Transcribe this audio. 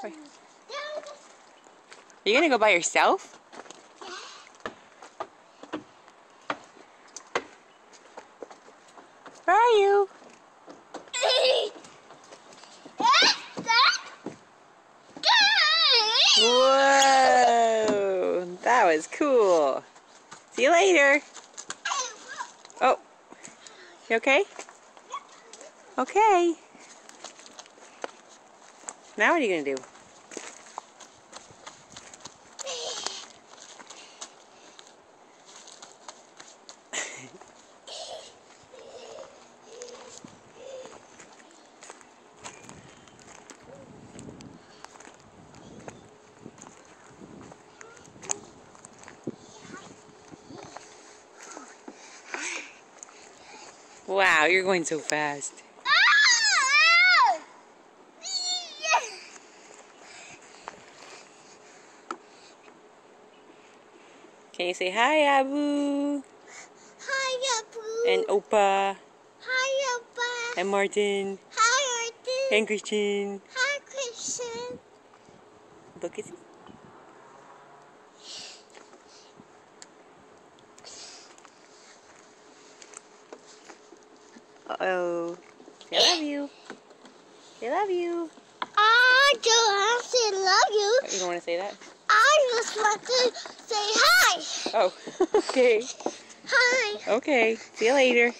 Are you gonna go by yourself? Where are you? Whoa! That was cool. See you later. Oh, you okay? Okay. Now what are you gonna do? Wow, you're going so fast. Can you say hi, Abu? Hi, Abu. And Opa. Hi, Opa. And Martin. Hi, Martin. And Christian. Hi, Christian. Look at Uh-oh. I love you. I love you. I don't have to love you. You don't want to say that? I just want to say hi. Oh, okay. Hi. Okay. See you later.